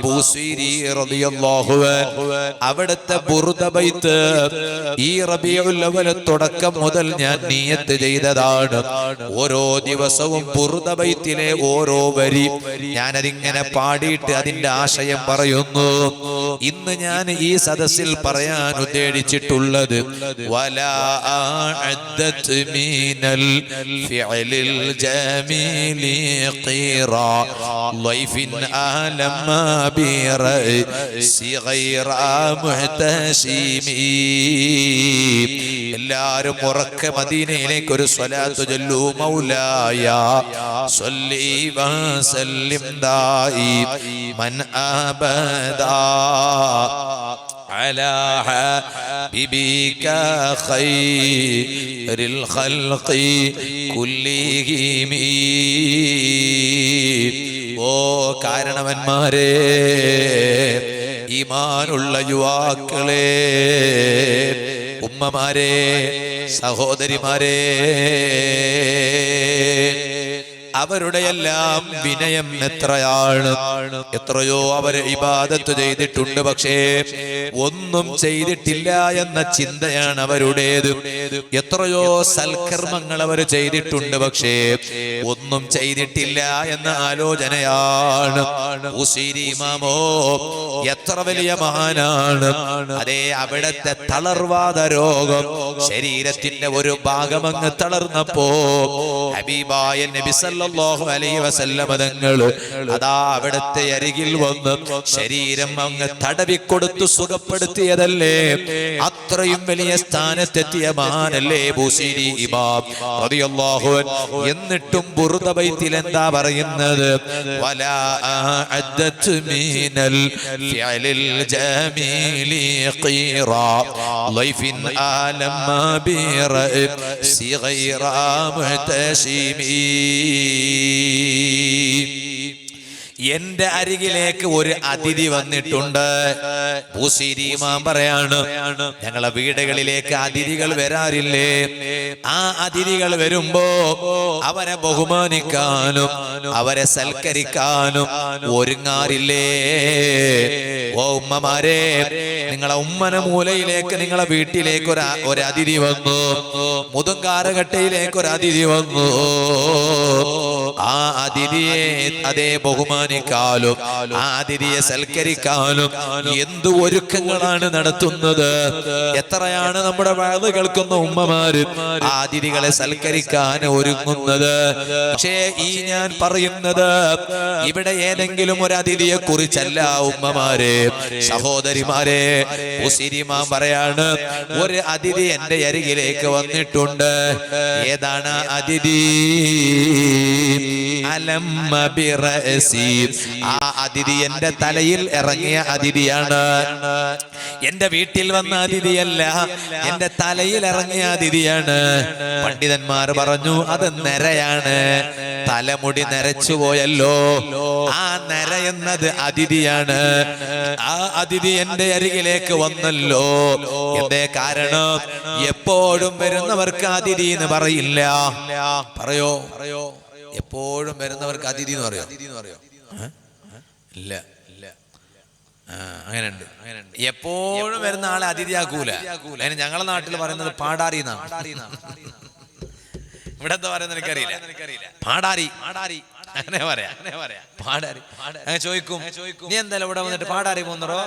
ബൂസീരി റളിയല്ലാഹു അൻഹു അവിടുത്തെ ബുർദ ബൈത്ത് ഈ റബീഉൽ അവ്വൽ തുടക്കം മുതൽ ഞാൻ നിയത്ത് ചെയ്തതാണ്. ഓരോ ദിവസവും ബുർദ ബൈത്തിലെ ഓരോ വരി ഞാൻ അതിങ്ങനെ പാടിയിട്ട് അതിന്റെ ആശയം പറയുന്നു. ഇന്ന് ഞാൻ ഈ സദസ്സിൽ പറയാൻ ഉദ്ദേശിച്ചിട്ടുള്ളത് വലാ അഅദ്ദത് മിനൽ ഫിഅലിൽ ജമീലി ഖീറാ ലൈഫിൻ ആലമ ബിറഅസി ഗൈറ മുഹ്തസിമി. എല്ലാവരും ഉറക്കെ മദീനയിലേക്ക് ഒരു സ്വലാത്ത് ചൊല്ലൂ. മൗലായ സ്വല്ലി വസല്ലിം ദായിമൻ അബദാ على حبيبك خير الخلق كلهم. ഓ കാരണവന്മാരെ, ഈമാനുള്ള യുവാക്കളെ, ഉമ്മമാരെ, സഹോദരിമാരെ, അവരുടെ എല്ലാം വിനയം എത്രയാണ്. എത്രയോ അവര് ഇബാദത്ത് ചെയ്തിട്ടുണ്ട്, പക്ഷേ ഒന്നും ചെയ്തിട്ടില്ല എന്ന ചിന്തയാണ് അവരുടേത്. എത്രയോ സൽക്കർമ്മങ്ങൾ അവർ ചെയ്തിട്ടുണ്ട്, പക്ഷേ ഒന്നും ചെയ്തിട്ടില്ല എന്ന ആലോചനയാണ്. ബൂസീരി ഇമാമോ എത്ര വലിയ മഹാനാണ്. അതേ, അവിടത്തെ തളർവാദ രോഗം ശരീരത്തിന്റെ ഒരു ഭാഗമങ്ങ് തളർന്നപ്പോ ഹബീബായ നബി സല്ലല്ലാഹു അലൈഹി വസല്ലം തങ്ങൾ അതാ അവിടത്തെ അരികിൽ വന്ന് ശരീരം അങ്ങ് തടവിക്കൊടുത്തു സുഖപ്പെടുത്തിയതല്ലേ. അത്രയും വലിയ സ്ഥാനത്തെത്തിയ മഹാനല്ലേ ബൂസീരി ഇമാം റളിയല്ലാഹു അൻഹു. എന്നിട്ടും ബുർദ ബൈത്തിൽ എന്താ പറയുന്നത്? വലാ അഅദ്ദത് മിനൽ ഫിഅലിൽ ജമീലി ഖീറാ ലൈഫിൻ ആലമ ബിറഅസി ഗൈറ മുഹ്തസിമി. എന്റെ അരികിലേക്ക് ഒരു അതിഥി വന്നിട്ടുണ്ട്. ബൂസീരി ഇമാം പറയാണ്, ഞങ്ങളെ വീടുകളിലേക്ക് അതിഥികൾ വരാറില്ലേ? ആ അതിഥികൾ വരുമ്പോ അവരെ ബഹുമാനിക്കാനും അവരെ സൽക്കരിക്കാനും ഒരുങ്ങാറില്ലേ? ഓ ഉമ്മമാരെ, നിങ്ങളെ ഉമ്മന മൂലയിലേക്ക് നിങ്ങളെ വീട്ടിലേക്ക് ഒരു അതിഥി വന്നു. മുതുങ്കാരകട്ടയിലേക്ക് ഒരു അതിഥി വന്നു. ആ അതിഥിയെ അതേ ബഹുമാനിക്കാനും ആ അതിഥിയെ സൽക്കരിക്കാനും എന്തു ഒരുക്കങ്ങളാണ് നടത്തുന്നത്. എത്രയാണ് നമ്മുടെ വഅദ് കേൾക്കുന്ന ഉമ്മമാര് ആ അതിഥികളെ സൽക്കരിക്കാൻ ഒരുങ്ങുന്നത്. പക്ഷേ ഈ ഞാൻ പറയുന്നത് ഇവിടെ ഏതെങ്കിലും ഒരു അതിഥിയെ കുറിച്ചല്ല ഉമ്മമാരെ, സഹോദരിമാരെ. ബൂസീരി ഇമാം പറയാണ്, ഒരു അതിഥി എന്റെ അരികിലേക്ക് വന്നിട്ടുണ്ട്. ഏതാണ് അതിഥി? അലമ്മ ബിറഅസി. ആ അതിഥി എന്റെ തലയിൽ ഇറങ്ങിയ അതിഥിയാണ്. എന്റെ വീട്ടിൽ വന്ന അതിഥിയല്ല, എന്റെ തലയിൽ ഇറങ്ങിയ അതിഥിയാണ്. പണ്ഡിതന്മാർ പറഞ്ഞു അത് നരയാണ്. തലമുടി നരച്ചു പോയല്ലോ, ആ നര എന്നത് അതിഥിയാണ്. ആ അതിഥി എന്റെ അരികിലേക്ക് വന്നല്ലോ. എന്തേ കാരണം? എപ്പോഴും വരുന്നവർക്ക് അതിഥി എന്ന് പറയില്ല. പറയോ? എപ്പോഴും വരുന്നവർക്ക് അതിഥി എന്ന് പറയോ? ഇല്ല, അങ്ങനെയുണ്ട്. എപ്പോഴും വരുന്ന ആളെ അതിഥിയാക്കൂല. അതിന് ഞങ്ങളുടെ നാട്ടിൽ പറയുന്നത് പാടാരി എന്നാണ്. ഇവിടെ എന്താ പറയുന്നത് എനിക്കറിയില്ല. പാടാരി അങ്ങനെ പറയാ. പാടാരി അങ്ങനെ ചോദിക്കും, നീ എന്തായാലും ഇവിടെ വന്നിട്ട് പാടാരി പോന്നറോ?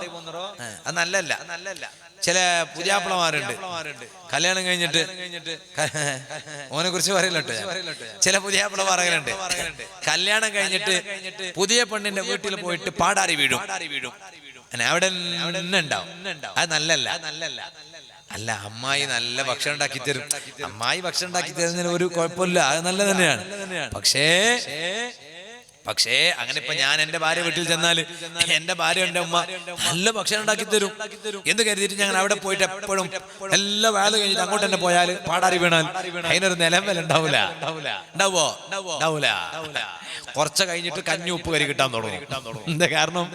അത് നല്ലല്ല. ചില പുതിയാപ്പിളമാരുണ്ട്, കല്യാണം കഴിഞ്ഞിട്ട് ഓനെ കുറിച്ച് പറയില്ലട്ടോ. ചില പുതിയാപ്പിള പറയലുണ്ട്, കല്യാണം കഴിഞ്ഞിട്ട് പുതിയ പെണ്ണിന്റെ വീട്ടിൽ പോയിട്ട് പാടാരി വീഴും. അവിടെ ഉണ്ടാവും. അത് നല്ലല്ല. അല്ല, അമ്മായി നല്ല ഭക്ഷണം ഉണ്ടാക്കി തരും. അമ്മായി ഭക്ഷണം ഉണ്ടാക്കി തരുന്നതിന് ഒരു കുഴപ്പമില്ല, അത് നല്ല തന്നെയാണ്. പക്ഷേ അങ്ങനെ ഇപ്പൊ ഞാൻ എന്റെ ഭാര്യ വീട്ടിൽ ചെന്നാല് എന്റെ ഭാര്യ എന്റെ ഉമ്മ നല്ല ഭക്ഷണം ഉണ്ടാക്കി തരും എന്ന് കരുതിയിട്ട് ഞങ്ങൾ അവിടെ പോയിട്ട് എപ്പോഴും എല്ലാ വേല കഴിഞ്ഞിട്ട് അങ്ങോട്ട് തന്നെ പോയാല് പാടാരി വീണാൽ അതിനൊരു നിലം ഉണ്ടാവൂല. കുറച്ച് കഴിഞ്ഞിട്ട് കഞ്ഞി ഉപ്പ് കരി കിട്ടാൻ തുടങ്ങും. എന്താ കാരണം?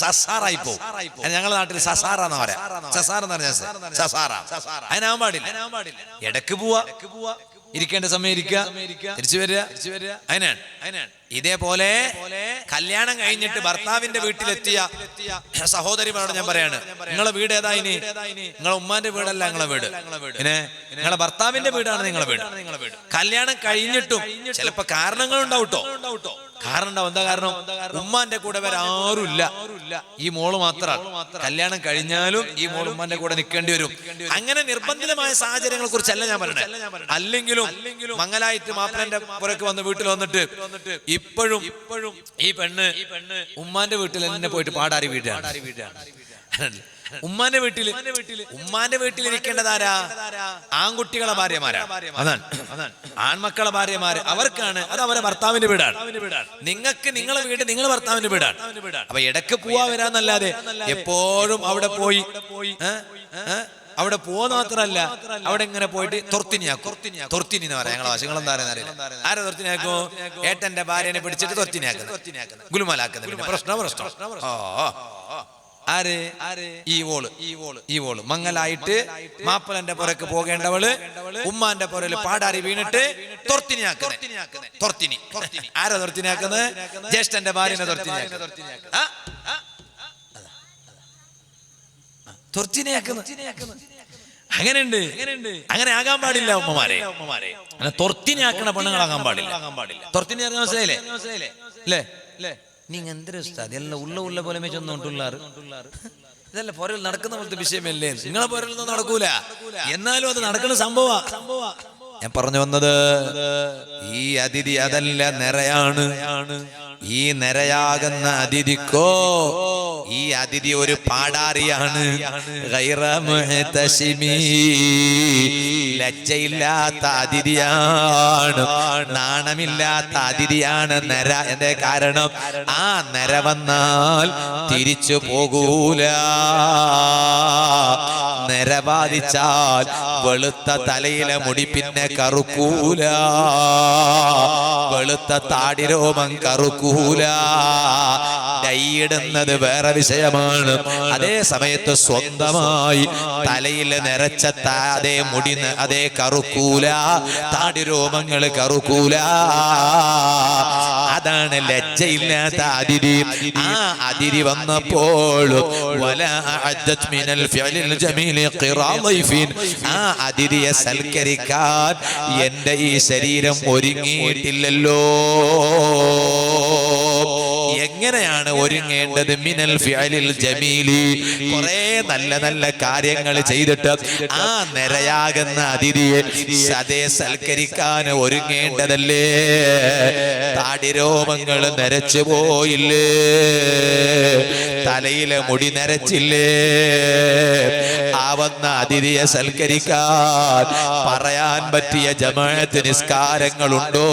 സസാറായി പോകും. ഞങ്ങളുടെ നാട്ടിൽ സസാറ എന്ന് പറയാം. സസാറ എന്ന് പറഞ്ഞാൽ സസാറ അതിനാവാൻ പാടില്ല. ഇടക്ക് പോവാ, ഇരിക്കേണ്ട സമയം ഇരിക്കുക, തിരിച്ചു വരിക. അതിനാണ്. ഇതേപോലെ കല്യാണം കഴിഞ്ഞിട്ട് ഭർത്താവിന്റെ വീട്ടിലെത്തിയ സഹോദരിമാരോട് ഞാൻ പറയാണ്, നിങ്ങളെ വീട് ഏതാ? ഇനി നിങ്ങളെ ഉമ്മാന്റെ വീടല്ല നിങ്ങളെ വീട്, നിങ്ങളെ ഭർത്താവിന്റെ വീടാണ് നിങ്ങളെ വീട്. കല്യാണം കഴിഞ്ഞിട്ടും ചിലപ്പോ കാരണങ്ങൾ ഉണ്ടാവട്ടോ, കാരണം ഉണ്ടാവും. എന്താ കാരണം? ഉമ്മാന്റെ കൂടെ വരെ ആരുമില്ല, ഈ മോള് മാത്രമാണ്. കല്യാണം കഴിഞ്ഞാലും ഈ മോള് ഉമ്മാന്റെ കൂടെ നിൽക്കേണ്ടി വരും. അങ്ങനെ നിർബന്ധിതമായ സാഹചര്യങ്ങളെ കുറിച്ചല്ല ഞാൻ പറയണേ. അല്ലെങ്കിലും മംഗലായിട്ട് മാപ്പിളന്റെ പുറക്ക് വന്ന് വീട്ടിൽ വന്നിട്ട് ഇപ്പോഴും ഈ പെണ്ണ് ഉമ്മാന്റെ വീട്ടിൽ തന്നെ പോയിട്ട് പാടാരി വീടാണ്. ഉമ്മാന്റെ വീട്ടിൽ ഇരിക്കേണ്ടതാരാ? ആൺകുട്ടികളെ ഭാര്യമാരാ, അതാണ് ആൺമക്കളെ ഭാര്യമാര്. അവർക്കാണ് അത് അവരെ ഭർത്താവിന്റെ വീടാണ്. നിങ്ങൾക്ക് നിങ്ങളെ വീട് നിങ്ങളെ ഭർത്താവിന്റെ വീടാണ്. അപ്പൊ ഇടയ്ക്ക് പോവാ വരാന്നല്ലാതെ എപ്പോഴും അവിടെ പോയി അവിടെ പോവാന്ന് മാത്രല്ല, അവിടെ ഇങ്ങനെ പോയിട്ട് തൊർത്തിനി എന്ന് പറയാം. ഞങ്ങളെ വശങ്ങൾ എന്താ അറിയില്ല. ആരെ തൊർത്തിനിയാക്കോ? ഏട്ടന്റെ ഭാര്യനെ പിടിച്ചിട്ട് തൊർത്തിനിയാക്കുന്നത്, ഗുലുമാലാക്കുന്നത്. പ്രശ്നം ആര്? ഈ വോള് മങ്ങലായിട്ട് മാപ്പലന്റെ പുറക്ക് പോകേണ്ടവള് ഉമ്മാന്റെ പുറയിൽ പാടാരി വീണിട്ട് തൊർത്തിനി. ആരാ തൊർത്തിനിയാക്കുന്നത്? ജ്യേഷ്ഠന്റെ ഭാര്യനെ തൊർത്തിനിയാക്കുന്നു. അങ്ങനെയുണ്ട്. അങ്ങനെ ആകാൻ പാടില്ല ഉമ്മമാരെ. അങ്ങനെ തൊർത്തിനിയാക്കണ പെണ്ണുങ്ങളാകാൻ പാടില്ല. തൊർത്തിനിയാക്കാൻ മനസ്സിലായില്ലേ? അല്ലേ? നീங்க എന്തൊരു എല്ലാം ഉള്ള പോലെ ചെന്നോണ്ടുള്ളാറ് ഇതല്ല പുറയിൽ നടക്കുന്ന പോലത്തെ വിഷയമല്ലേ? നിങ്ങളെ പുറയിലൊന്നും നടക്കൂല, എന്നാലും അത് നടക്കുന്ന സംഭവ. ഞാൻ പറഞ്ഞു വന്നത്, ഈ അതിഥി അതല്ല, നിറയാണ്. ഈ നിറയാകുന്ന അതിഥിക്കോ ഈ അതിഥി ഒരു പാടാരിയാണ്. ലജ്ജയില്ലാത്ത അതിഥിയാണ്, നാണമില്ലാത്ത അതിഥിയാണ് നിര. എന്തേ കാരണം? ആ നിര വന്നാൽ തിരിച്ചു പോകൂല. നിര ബാധിച്ചാൽ വെളുത്ത തലയിലെ മുടി പിന്നെ കറുക്കൂല, വെളുത്ത താടിരോമം കറുക്കൂല. ഡൈയിടുന്നത് വേറെ വിഷയമാണ്. അതേ സമയത്ത് സ്വന്തമായി തലയിൽ നിറച്ച അതേ മുടി അതേ കറുക്കൂല, താടിരോമങ്ങൾ കറുക്കൂല. അതാണ് ലജ്ജയില്ലാത്ത അതിഥി. ആ അതിഥി വന്നപ്പോൾ ആ അതിഥിയെ സൽക്കരിക്കാൻ എന്റെ ഈ ശരീരം ഒരുങ്ങിയിട്ടില്ലല്ലോ. എങ്ങനെയാണ് ഒരുങ്ങേണ്ടത്? മിനൽ ഫിഅലിൽ ജമീലി, കുറേ നല്ല നല്ല കാര്യങ്ങൾ ചെയ്തിട്ട് ആ നിരയാകുന്ന അതിഥിയെ സദേ സൽക്കരിക്കാൻ ഒരുങ്ങേണ്ടതല്ലേ? താടിരോമങ്ങൾ നരച്ചു പോയില്ലേ? തലയിലെ മുടി നരച്ചില്ലേ? ആവുന്ന അതിഥിയെ സൽക്കരിക്കാൻ പറയാൻ പറ്റിയ ജമാഅത്ത് നിസ്കാരങ്ങളുണ്ടോ?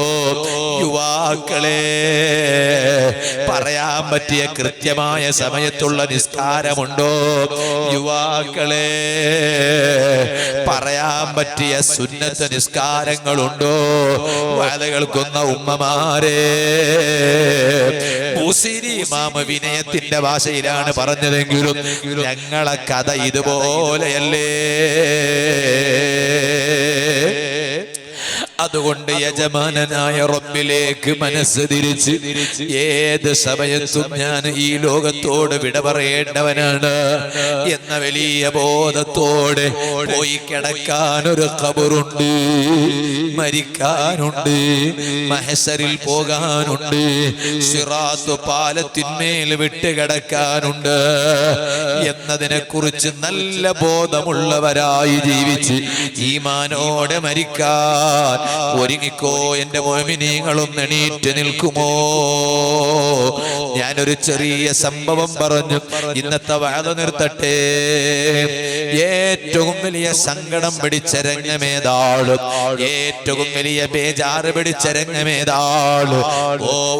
യുവാക്കളെ, പറയാൻ പറ്റിയ കൃത്യമായ സമയത്തുള്ള നിസ്കാരമുണ്ടോ? യുവാക്കളെ, പറയാൻ പറ്റിയ സുന്നത്ത് നിസ്കാരങ്ങളുണ്ടോ? വാഴ കേൾക്കുന്ന ഉമ്മമാരെ, ബുസീരി ഇമാം വിനയത്തിന്റെ ഭാഷയിലാണ് പറഞ്ഞതെങ്കിലും ഞങ്ങളെ കഥ ഇതുപോലെയല്ലേ? അതുകൊണ്ട് യജമാനനായ റബ്ബിലേക്ക് മനസ്സ് തിരിച്ച് ഏത് സമയത്തും ഞാൻ ഈ ലോകത്തോട് വിട പറയേണ്ടവനാണ് എന്ന വലിയ ബോധത്തോടെ പോയി കിടക്കാൻ ഒരു ഖബറുണ്ട്, മരിക്കാനുണ്ട്, മഹ്ശറിൽ പോകാനുണ്ട്, സിറാത്ത് പാലത്തിന്മേൽ വിട്ടുകിടക്കാനുണ്ട് എന്നതിനെ കുറിച്ച് നല്ല ബോധമുള്ളവരായി ജീവിച്ച് ഈമാനോടെ മരിക്കാൻ ഒരുങ്ങിക്കോ. എന്റെ മുഅ്മിനീങ്ങളും എണീറ്റ് നിൽക്കുമോ? ഞാനൊരു ചെറിയ സംഭവം പറഞ്ഞു ഇന്നത്തെ വാദ നിർത്തട്ടെ. ഏറ്റവും വലിയ സങ്കടം പിടിച്ച രംഗമേതാള്, ഏറ്റവും വലിയ ബേജാറ് പിടിച്ച രംഗമേതാള്.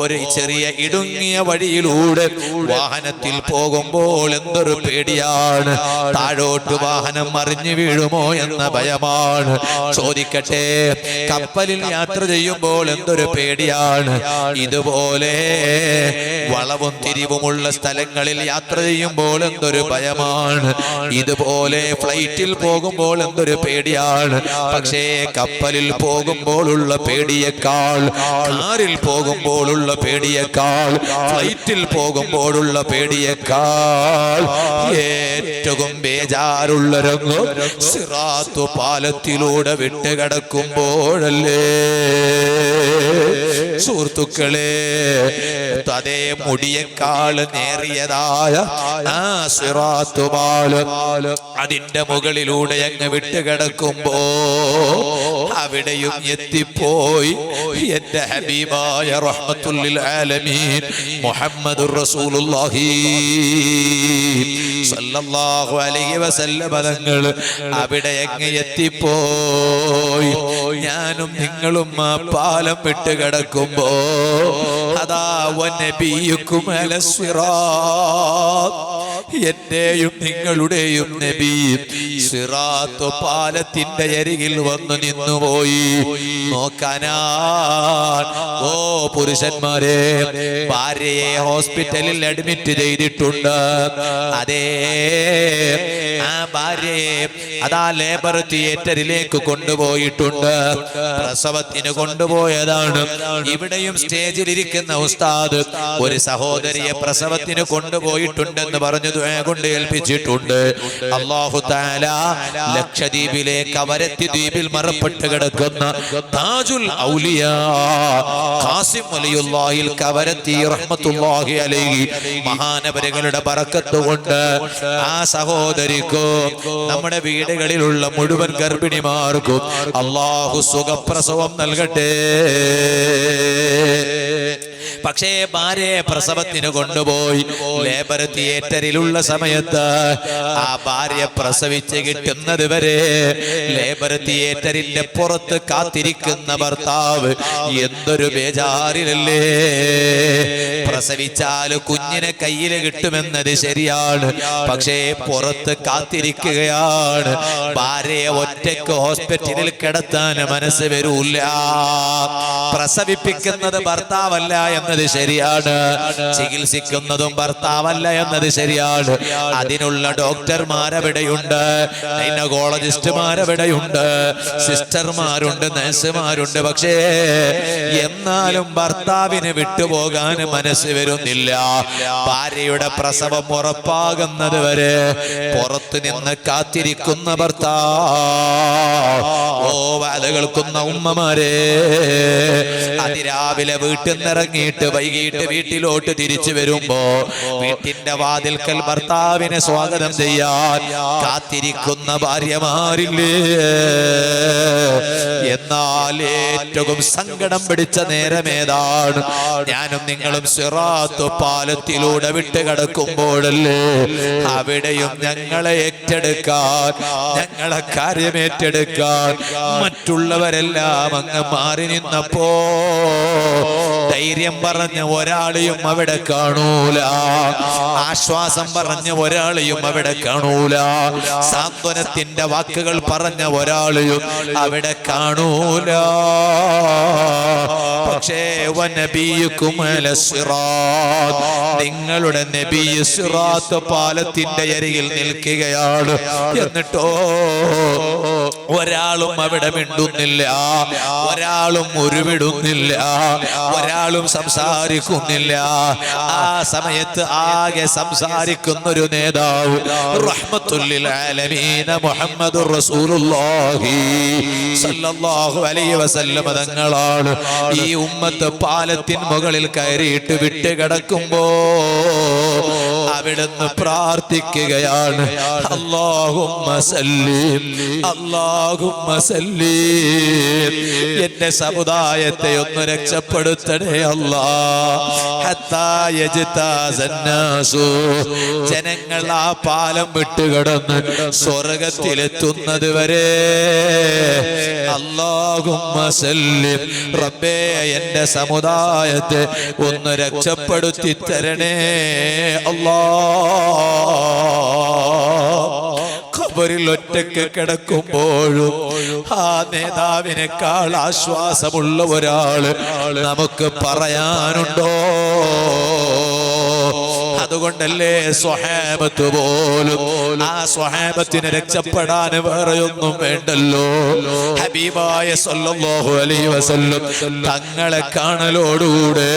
ഒരു ചെറിയ ഇടുങ്ങിയ വഴിയിലൂടെ വാഹനത്തിൽ പോകുമ്പോൾ എന്തൊരു പേടിയാണ്. താഴോട്ട് വാഹനം മറിഞ്ഞു വീഴുമോ എന്ന ഭയമാണ്. ചോദിക്കട്ടെ, കപ്പലിൽ യാത്ര ചെയ്യുമ്പോൾ എന്തൊരു പേടിയാണ്. ഇതുപോലെ വളവും തിരിവുമുള്ള സ്ഥലങ്ങളിൽ യാത്ര ചെയ്യുമ്പോൾ എന്തൊരു ഭയമാണ്. ഇതുപോലെ ഫ്ലൈറ്റിൽ പോകുമ്പോൾ എന്തൊരു പേടിയാണ്. പക്ഷേ കപ്പലിൽ പോകുമ്പോഴുള്ള പേടിയേക്കാൾ, കാറിൽ പോകുമ്പോഴുള്ള പേടിയേക്കാൾ, ഫ്ലൈറ്റിൽ പോകുമ്പോഴുള്ള പേടിയേക്കാൾ ഏറ്റവും ബേജാറുള്ള രംഗം സിറാത്ത് പാലത്തിലൂടെ വിട്ടുകിടക്കുമ്പോഴല്ലേ സുഹൃത്തുക്കളെ. അതേ മുടിയേക്കാൾ നേറിയതായ ആ സിറാത്ത് പാലം അതിന്റെ മുകളിലൂടെ അങ്ങ് വിട്ടുകിടക്കുമ്പോ അവിടെയും എത്തിപ്പോയി എന്റെ ഹബീബായ റഹ്മത്തുൽ ലിൽ ആലമീൻ മുഹമ്മദുർ റസൂലുള്ളാഹി സല്ലല്ലാഹു അലൈഹി വസല്ലം തങ്ങൾ അവിടെ അങ്ങ് എത്തിപ്പോയി. ഞാനും നിങ്ങളും ആ പാലം വിട്ടുകിടക്കുമ്പോ അതാ വനബിയുക്കും അലസ്സിറാത്ത്, എന്റെയും നിങ്ങളുടെയും നബി സിറാത്ത് പാലത്തിന്റെ അരികിൽ വന്നു നിന്നുപോയി. നോക്കാനാ ഓ പുരുഷന്മാരെ, ഭാര്യയെ ഹോസ്പിറ്റലിൽ അഡ്മിറ്റ് ചെയ്തിട്ടുണ്ട്. അതേ ആ ഭാര്യയെ അതാ ലേബർ തിയേറ്ററിലേക്ക് കൊണ്ടുപോയിട്ടുണ്ട്. പ്രസവത്തിന് കൊണ്ടുപോയതാണ്. ഇവിടെയും സ്റ്റേജിലിരിക്കുന്ന ഉസ്താദ് ഒരു സഹോദരിയെ പ്രസവത്തിന് കൊണ്ടുപോയിട്ടുണ്ടെന്ന് പറഞ്ഞു കൊണ്ട് ഏൽപ്പിച്ചിട്ടുണ്ട്. അല്ലാഹു തആല ലക്ഷദ്വീപിലെ കവരത്തി ദ്വീപിൽ മറപ്പെട്ട് കിടക്കുന്ന താജുൽ ഔലിയാ ഖാസിം വലിയുല്ലാഹിൽ കവരത്തി റഹ്മത്തുള്ളാഹി അലൈഹി മഹാനവരുകളുടെ ബറക്കത്ത് കൊണ്ട് ആ സഹോദരിക്കും നമ്മുടെ വീടുകളിലുള്ള മുഴുവൻ ഗർഭിണിമാർക്കും അല്ലാഹു സുഖപ്രസവം നൽകട്ടെ. പക്ഷേ ഭാര്യയെ പ്രസവത്തിന് കൊണ്ടുപോയി ലേബർ തിയേറ്ററിലുള്ള സമയത്ത് ആ ഭാര്യ പ്രസവിച്ച് കിട്ടുന്നത് വരെ ലേബർ തിയേറ്ററിന്റെ പുറത്ത് കാത്തിരിക്കുന്ന ഭർത്താവ് എന്തൊരു ബേജാറിലല്ലേ. പ്രസവിച്ചാൽ കുഞ്ഞിനെ കയ്യിൽ കിട്ടുമെന്നത് ശരിയാണ്, പക്ഷേ പുറത്ത് കാത്തിരിക്കുകയാണ്. ഭാര്യയെ ഒറ്റയ്ക്ക് ഹോസ്പിറ്റലിൽ കിടത്താൻ മനസ്സ് വരൂല. പ്രസവിപ്പിക്കുന്നത് ഭർത്താവല്ല എന്നത് ശരിയാണ്, ചികിത്സിക്കുന്നതും ഭർത്താവല്ല എന്നത് ശരിയാണ്. അതിനുള്ള ഡോക്ടർമാരവിടെയുണ്ട്, ഗൈനക്കോളജിസ്റ്റുമാരവിടെയുണ്ട്, സിസ്റ്റർമാരുണ്ട്, നഴ്സുമാരുണ്ട്. പക്ഷേ എന്നാലും ഭർത്താവിന് വിട്ടുപോകാൻ മനസ്സ് വരുന്നില്ല. ഭാര്യയുടെ പ്രസവം ഉറപ്പാകുന്നത് വരെ പുറത്തു നിന്ന് കാത്തിരിക്കുന്ന ഭർത്താവ്. ഓ വാല കേൾക്കുന്ന ഉമ്മമാരെ, അതിരാവിലെ വീട്ടിൽ നിന്നിറങ്ങിയിട്ട് വൈകിട്ട് വീട്ടിലോട്ട് തിരിച്ചു വരുമ്പോ വീട്ടിന്റെ വാതിൽക്കൽ ഭർത്താവിനെ സ്വാഗതം ചെയ്യാൻ കാത്തിരിക്കുന്ന ഭാര്യമാരില്ലേ. എന്നാൽ ഏറ്റവും സങ്കടം പിടിച്ച നേരമേതാണ്? ഞാനും നിങ്ങളും സിറാത്ത് പാലത്തിലൂടെ വിട്ടുകിടക്കുമ്പോഴല്ലേ അവിടെയും ഞങ്ങളെ ഏറ്റെടുക്കാൻ, ഞങ്ങളെ കാര്യമേറ്റെടുക്കാൻ മറ്റുള്ളവരെല്ലാം അങ്ങ് മാറി നിന്നപ്പോ ധൈര്യം പറഞ്ഞ ഒരാളെയും അവിടെ കാണൂല, ആശ്വാസം പറഞ്ഞ ഒരാളെയും അവിടെ കാണൂല, സാന്ത്വനത്തിന്റെ വാക്കുകൾ പറഞ്ഞ ഒരാളെയും അവിടെ കാണൂല. പക്ഷേ വനബിയുക്കും അലസ്സിറാത്ത്, നിങ്ങളുടെ നബി സിറാത്ത് പാലത്തിന്റെ അരികിൽ നിൽക്കുകയാണ്. എന്നിട്ടോ ഒരാളും അവിടെ മിണ്ടുന്നില്ല, ഒരാളും ഉരുവിടുന്നില്ല, ഒരാളും സംസാരിക്കുന്നില്ല. ആ സമയത്ത് ആകെ സംസാരിക്കുന്ന ഒരു നേതാവ് റഹ്മത്തുൽ ലിൽ ആലമീൻ മുഹമ്മദുർ റസൂലുള്ളാഹി സല്ലല്ലാഹു അലൈഹി വസല്ലം തങ്ങളാണ്. ഈ ഉമ്മത്ത് പാലത്തിൻ മുകളിൽ കയറിയിട്ട് വിട്ടുകിടക്കുമ്പോ അവിടുന്ന് പ്രാർത്ഥിക്കുകയാണ്, അല്ലാഹുമ്മ സല്ലി അല്ലാഹുമ്മ സല്ലി, എന്റെ സമുദായത്തെ ഒന്ന് രക്ഷപ്പെടുത്തണേ അല്ലാഹ്. ഹത്താ യജ്താസന്നാസു, ജനങ്ങൾ ആ പാലം വിട്ടുകിടന്ന് സ്വർഗത്തിലെത്തുന്നത് വരെ അല്ലാഹുമ്മ സല്ലി, റബ്ബേ എന്റെ സമുദായത്തെ ഒന്ന് രക്ഷപ്പെടുത്തി തരണേ അല്ലാഹ്. ഖബറിൽ ഒറ്റയ്ക്ക് കിടക്കുമ്പോഴും ആ നേതാവിനേക്കാൾ ആശ്വാസമുള്ള ഒരാള് നമുക്ക് പറയാനുണ്ടോ? അതുകൊണ്ടല്ലേ സ്വഹാബത്ത് പോലും ആ സ്വഹാബത്തിന് രക്ഷപ്പെടാൻ വേറെയൊന്നും വേണ്ടല്ലോ. ഹബീബായ സല്ലല്ലാഹു അലൈഹി വസല്ലം തങ്ങളെ കാണലോടുകൂടെ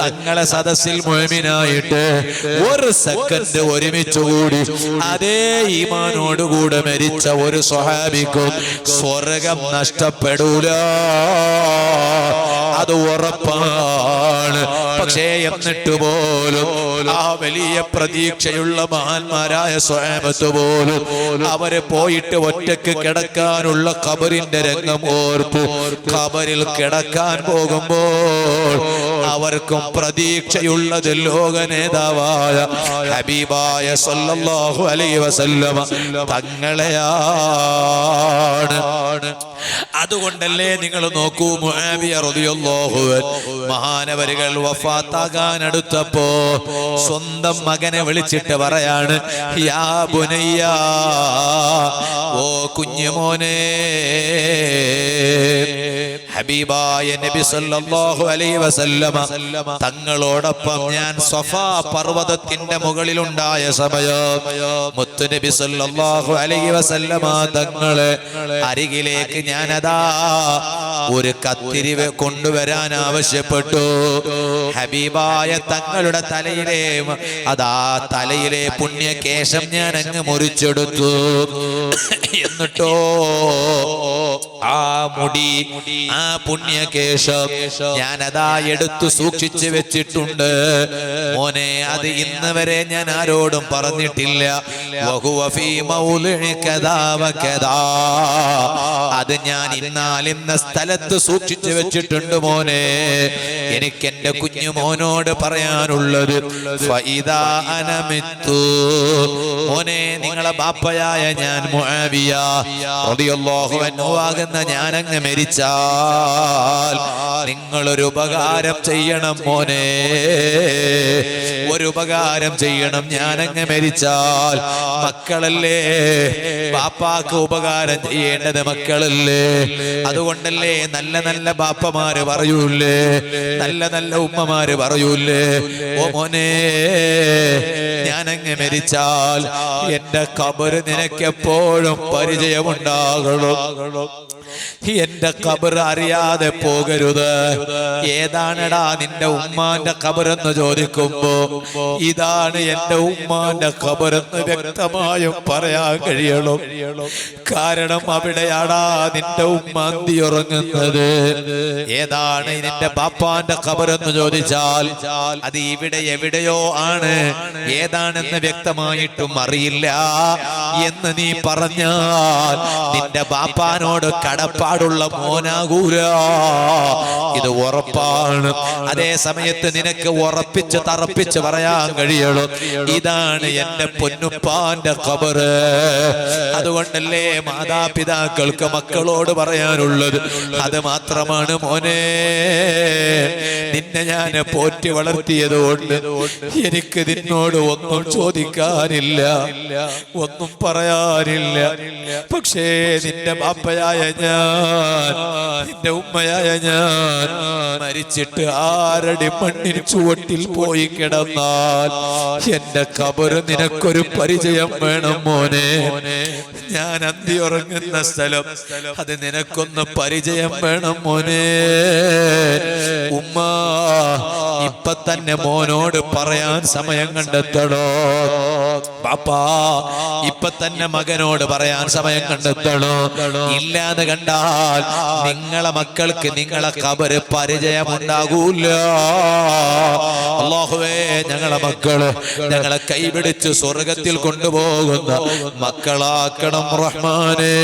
തങ്ങളെ സദസ്സിൽ മുഅ്മിനായിട്ട് ഒരു സെക്കൻഡ് ഒരുമിച്ച് കൂടി അതേ ഈമാനോടുകൂടെ മരിച്ച ഒരു സ്വഹാബിക്കും സ്വർഗം നഷ്ടപ്പെടൂല, അത് ഉറപ്പാണ്. പക്ഷേ എന്നിട്ട് പോലും ആ വലിയ പ്രതീക്ഷയുള്ള മഹാന്മാരായ സ്വഹാബത്ത് പോലും അവരെ പോയിട്ട് ഒറ്റയ്ക്ക് കിടക്കാനുള്ള ഖബറിന്റെ രംഗം ഓർത്ത് ഖബറിൽ കിടക്കാൻ പോകുമ്പോൾ അവർക്കും പ്രതീക്ഷയുള്ളത് ലോക നേതാവായ ഹബീബായ സല്ലല്ലാഹു അലൈഹി വസല്ലമ തങ്ങളെയാണ്. അതുകൊണ്ടല്ലേ നിങ്ങൾ നോക്കൂ, മുആവിയ റളിയല്ലാഹു അൻഹു മഹാനവരുകൾ വഫാത്താകാൻ അടുത്തപ്പോ സ്വന്തം മകനെ വിളിച്ചിട്ട് പറയാണ്, യാ ബുനയ്യ, ഓ കുഞ്ഞുമോനെ. ഹബീബായ നബി സല്ലല്ലാഹു അലൈഹി വസല്ലമ തങ്ങളോടൊപ്പം ഞാൻ സഫാ പർവതത്തിന്റെ മുകളിലുണ്ടായ സമയം മുത്തു നബി സല്ലല്ലാഹു അലൈഹി വസല്ലമ തങ്ങളെ അരികിലേക്ക് ഞാനതാ ഒരു കത്തിരി കൊണ്ടുവരാൻ ആവശ്യപ്പെട്ടു. ഹബീബായ തങ്ങളുടെ തലയിലെ തലയിലെ പുണ്യകേശം ഞാൻ അങ്ങ് മുറിച്ചെടുത്തു. എന്നിട്ടോ ആ മുടി, ആ പുണ്യകേശം ഞാനതാ എടുത്തു സൂക്ഷിച്ചു വെച്ചിട്ടുണ്ട്. മോനെ, അത് ഇന്ന് വരെ ഞാൻ ആരോടും പറഞ്ഞിട്ടില്ല. അത് ഞാൻ ഇന്ന സ്ഥലത്ത് സൂക്ഷിച്ചു വെച്ചിട്ടുണ്ട് മോനെ. എനിക്ക് എന്റെ കുഞ്ഞു മോനോട് പറയാനുള്ളത്, മോനെ, നിങ്ങളെ ബാപ്പയായ ഞാൻ മുആവിയ റളിയല്ലാഹു അൻഹു ആകുന്ന ഞാനങ്ങ് മരിച്ചാൽ നിങ്ങളൊരു ഉപകാരം ചെയ്യണം മോനെ, ഒരു ഉപകാരം ചെയ്യണം. ഞാനങ്ങ് മരിച്ചാൽ മക്കളല്ലേ, ബാപ്പാക്ക് ഉപകാരം ചെയ്യേണ്ടത് മക്കളല്ലേ. അതുകൊണ്ടല്ലേ നല്ല നല്ല ബാപ്പമാര് പറയൂല്ലേ, നല്ല നല്ല ഉമ്മമാര് പറയൂല്ലേ, ഓ മോനെ, ഞാനങ്ങ് മരിച്ചാൽ എന്റെ ഖബർ നിനക്കെപ്പോഴും പരിചയമുണ്ടാകണം. എന്റെ ഖബർ അറിയാതെ പോകരുത്. ഏതാണടാ നിന്റെ ഉമ്മാന്റെ ഖബറെന്ന് ചോദിക്കുമ്പോ ഇതാണ് എന്റെ ഉമ്മാന്റെ ഖബറെന്ന് വ്യക്തമായും പറയാൻ കഴിയണം. കാരണം അവിടെയാടാ നിന്റെ ഉമ്മ അന്തി ഉറങ്ങുന്നത്. ഏതാണ് നിന്റെ ബാപ്പാന്റെ ഖബറെന്ന് ചോദിച്ചാൽ അത് ഇവിടെ എവിടെയോ ആണ്, ഏതാണെന്ന് വ്യക്തമായിട്ടും അറിയില്ല എന്ന് നീ പറഞ്ഞാൽ നിന്റെ ബാപ്പാനോട് കടപ്പാടുള്ള മോനാകൂല, ഇത് ഉറപ്പാണ്. അതേ സമയത്ത് നിനക്ക് ഉറപ്പിച്ച് തറപ്പിച്ച് പറയാൻ കഴിയണം, ഇതാണ് എന്റെ പൊന്നുപ്പാന്റെ ഖബറ്. അതുകൊണ്ടല്ലേ മാതാപിതാക്കൾക്ക് മക്കളോട് പറയാനുള്ളത് അത് മാത്രമാണ്, മോനെ, നിന്നെ ഞാൻ പോറ്റി വളർത്തിയത് കൊണ്ട് എനിക്ക് നിന്നോട് ഒന്നും ചോദിക്കാനില്ല, ഒന്നും പറയാനില്ല. പക്ഷേ നിന്റെ ബാപ്പയായ ഞാൻ, നിന്റെ ഉമ്മയായ ഞാൻ മരിച്ചിട്ട് ആരടി മണ്ണിന് ചുവട്ടിൽ പോയി കിടന്നാൽ എന്റെ ഖബറ് നിനക്കൊരു പരിചയം വേണം മോനെ. ഞാൻ അന്തി ഉറങ്ങുന്ന സ്ഥലം അത് നിനക്കൊന്ന് പരിചയം വേണം മോനെ. ഉമ്മ ഇപ്പൊ തന്നെ മോനോട് പറയാൻ സമയം കണ്ടെത്തണോ? പാപ്പാ ഇപ്പൊ തന്നെ മകനോട് പറയാൻ സമയം കണ്ടെത്തണോ? ഇല്ലാതെ കണ്ടാൽ നിങ്ങളെ മക്കൾക്ക് നിങ്ങളെ ഖബറ് പരിചയമുണ്ടാകൂല. അല്ലാഹുവേ, ഞങ്ങളെ മക്കള് ഞങ്ങളെ കൈപിടിച്ച് സ്വർഗത്തിൽ കൊണ്ടുപോകുന്ന മക്കളാക്കണം റഹ്മാനേ.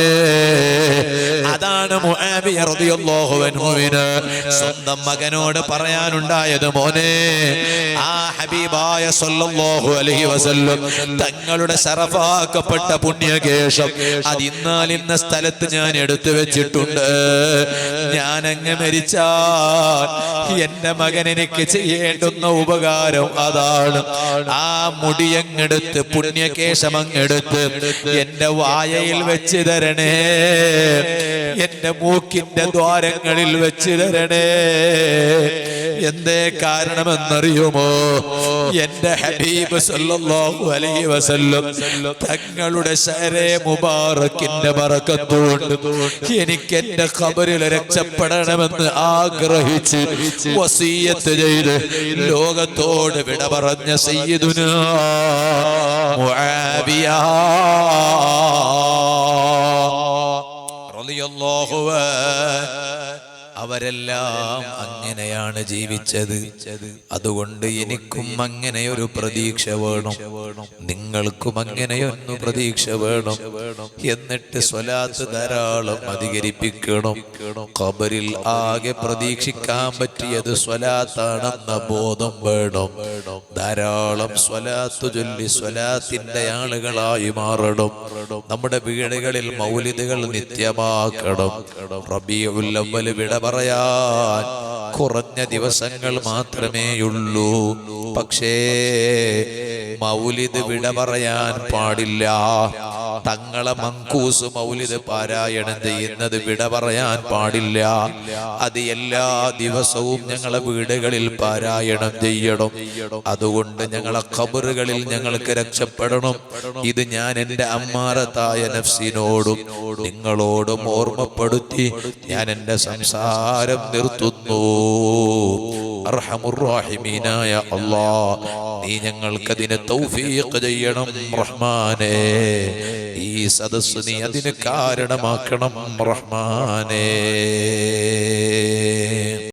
അതാണ് മുആവിയ റളിയല്ലാഹു അൻഹുവിന് സ്വന്തം മകനോട് പറയാനുണ്ടായത്. മോനെ, ആ ഹബീബായ സല്ലല്ലാഹു അലൈഹി വസല്ലം തങ്ങളുടെ ശറഫാക്കപ്പെട്ട പുണ്യകേശം അതിന്നാലിന്ന സ്ഥലത്ത് ഞാൻ എടുത്തു വെച്ചിട്ടുണ്ട്. ഞാൻ അങ്ങ് മരിച്ചാൽ എന്റെ മകൻ എനിക്ക് ചെയ്യേണ്ടുന്ന ഉപകാരം അതാണ്. ആ മുടിയങ്ങെടുത്ത് പുണ്യകേശം അങ്ങെടുത്ത് എന്റെ വായയിൽ വെച്ച് തരണേ, എന്റെ മൂക്കിന്റെ ദ്വാരങ്ങളിൽ വെച്ച് തരണേ. എന്തേ കാരണമെന്നറിയുമോ? എന്റെ ഹബീബ് സല്ലല്ലാഹു അലൈഹി വസല്ലം തങ്ങളുടെ ശഅരെ മുബാറക്കിന്റെ ബറക്കത്തുകൊണ്ട് എനിക്ക് എന്റെ ഖബറിൽ രക്ഷപ്പെടണമെന്ന് ആഗ്രഹിച്ച് വസിയത്ത് ചെയ്ത് ലോകത്തോട് വിട പറഞ്ഞ സയ്യിദുനാ മുആവിയ റളിയല്ലാഹു അൻഹു. അവരെല്ലാം അങ്ങനെയാണ് ജീവിച്ചത്. അതുകൊണ്ട് എനിക്കും അങ്ങനെ ഒരു പ്രതീക്ഷ വേണം, നിങ്ങൾക്കും അങ്ങനെയൊന്നു പ്രതീക്ഷ വേണം. എന്നിട്ട് സ്വലാത്ത് ധാരാളം അധികരിപ്പിക്കണം. ഖബറിൽ ആകെ പ്രതീക്ഷിക്കാൻ പറ്റിയത് സ്വലാത്താണെന്ന ബോധം വേണം. ധാരാളം സ്വലാത്ത് ചൊല്ലി സ്വലാത്തിന്റെ ആളുകളായി മാറണം. നമ്മുടെ വീടുകളിൽ മൗലിദുകൾ നിത്യമാക്കണം. റബീഉൽ അവ്വൽ വിട പറയാൻ കുറഞ്ഞ ദിവസങ്ങൾ മാത്രമേയുള്ളൂ. പക്ഷേ മൗലിദ് വിട പറയാൻ പാടില്ല. തങ്ങളെ മങ്കൂസ് മൗലിദ് പാരായണം ചെയ്യുന്നത് വിട പറയാൻ പാടില്ല. അത് എല്ലാ ദിവസവും ഞങ്ങളെ വീടുകളിൽ പാരായണം ചെയ്യണം. അതുകൊണ്ട് ഞങ്ങളെ ഖബറുകളിൽ ഞങ്ങൾക്ക് രക്ഷപ്പെടണം. ഇത് ഞാൻ എൻ്റെ അമ്മാറത്തായ നഫ്സിനോടും നിങ്ങളോടും ഓർമ്മപ്പെടുത്തി ഞാൻ എൻ്റെ സംസാരം നിർത്തുന്നു. അർഹമുർ റഹീമീനായ അല്ലാഹ്, നീ ഞങ്ങൾക്കതിന് തൗഫീഖ് ചെയ്യണം റഹ്മാനേ. ഈ സദസ്സ് നീ അതിന് കാരണമാക്കണം റഹ്മാനേ.